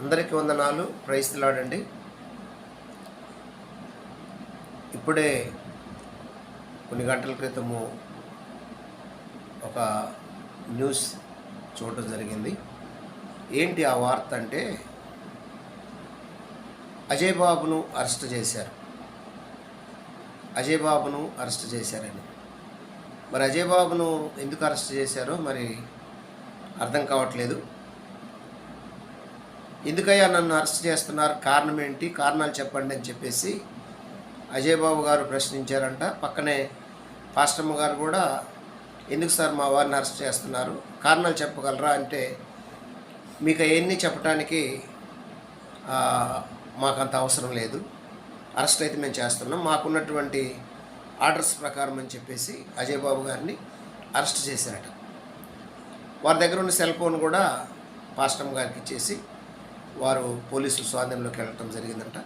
అందరికీ వందనాలు. Praise the lord అండి. ఇప్పుడే కొన్ని గంటల క్రితము ఒక న్యూస్ చూడటం జరిగింది. ఏంటి ఆ వార్త అంటే, అజయ్ బాబును అరెస్ట్ చేశారు. అజయ్ బాబును అరెస్ట్ చేశారని. మరి అజయ్ బాబును ఎందుకు అరెస్ట్ చేశారో మరి అర్థం కావట్లేదు. ఎందుకయ్యా నన్ను అరెస్ట్ చేస్తున్నారు, కారణం ఏంటి, కారణాలు చెప్పండి అని చెప్పేసి అజయ్ బాబు గారు ప్రశ్నించారంట. పక్కనే పాస్టమ్మ గారు కూడా, ఎందుకు సార్ మా వారిని అరెస్ట్ చేస్తున్నారు, కారణాలు చెప్పగలరా అంటే, మీకు అవన్నీ చెప్పడానికి మాకంత అవసరం లేదు, అరెస్ట్ అయితే మేము చేస్తున్నాం, మాకున్నటువంటి ఆర్డర్స్ ప్రకారం అని చెప్పేసి అజయ్ బాబు గారిని అరెస్ట్ చేశారట. వారి దగ్గర ఉన్న సెల్ ఫోన్ కూడా పాస్టమ్మ గారికి ఇచ్చేసి వారు పోలీసుల స్వాధీనంలోకి వెళ్ళటం జరిగిందంట.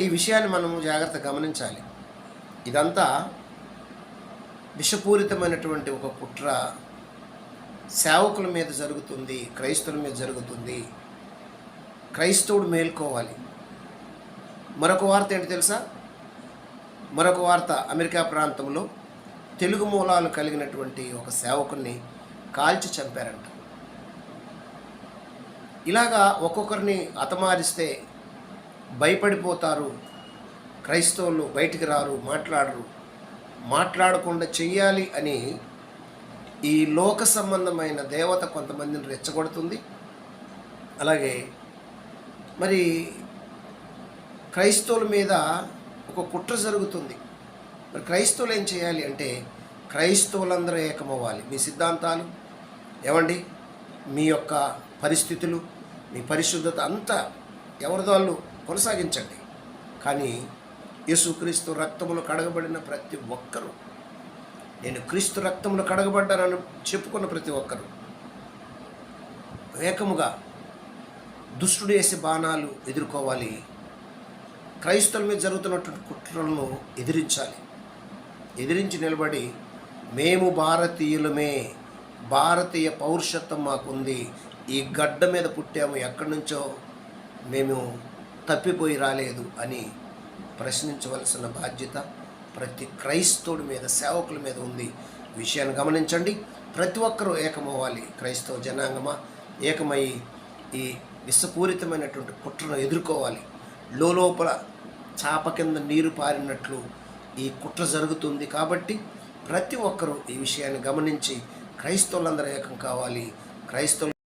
ఈ విషయాన్ని మనము జాగ్రత్తగా గమనించాలి. ఇదంతా విషపూరితమైనటువంటి ఒక కుట్ర సేవకుల మీద జరుగుతుంది, క్రైస్తవుల మీద జరుగుతుంది. క్రైస్తవుడు మేల్కోవాలి. మరొక వార్త ఏంటి తెలుసా? మరొక వార్త, అమెరికా ప్రాంతంలో తెలుగు మూలాలు కలిగినటువంటి ఒక సేవకుని కాల్చి చంపారంట. ఇలాగా ఒక్కొక్కరిని హతమారిస్తే భయపడిపోతారు, క్రైస్తవులు బయటికి రారు, మాట్లాడరు. మాట్లాడకుండా చెయ్యాలి అని ఈ లోక సంబంధమైన దేవత కొంతమందిని రెచ్చగొడుతుంది. అలాగే మరి క్రైస్తవుల మీద ఒక కుట్ర జరుగుతుంది. మరి క్రైస్తవులు ఏం చేయాలి అంటే, క్రైస్తవులందరూ ఏకమవ్వాలి. మీ సిద్ధాంతాలు ఏమండి, మీ యొక్క పరిస్థితులు, మీ పరిశుద్ధత అంతా ఎవరిదో వాళ్ళు కొనసాగించండి. కానీ యేసుక్రీస్తు రక్తములు కడగబడిన ప్రతి ఒక్కరూ, నేను క్రీస్తు రక్తములు కడగబడ్డానని చెప్పుకున్న ప్రతి ఒక్కరూ ఏకముగా దుష్టుడు వేసే బాణాలు ఎదుర్కోవాలి. క్రైస్తవుల మీద జరుగుతున్నటువంటి కుట్రలను ఎదిరించాలి. ఎదిరించి నిలబడి, మేము భారతీయులమే, భారతీయ పౌరుషత్వం మాకుంది, ఈ గడ్డ మీద పుట్టాము, ఎక్కడి నుంచో మేము తప్పిపోయి రాలేదు అని ప్రశ్నించవలసిన బాధ్యత ప్రతి క్రైస్తవుడి మీద, సేవకుల మీద ఉంది. విషయాన్ని గమనించండి. ప్రతి ఒక్కరూ ఏకమవ్వాలి. క్రైస్తవ జనాంగమా, ఏకమై ఈ విషపూరితమైనటువంటి కుట్రను ఎదుర్కోవాలి. లోపల చాప కింద నీరు పారినట్లు ఈ కుట్ర జరుగుతుంది. కాబట్టి ప్రతి ఒక్కరూ ఈ విషయాన్ని గమనించి క్రైస్తవులందరూ ఏకం కావాలి. క్రైస్తవులు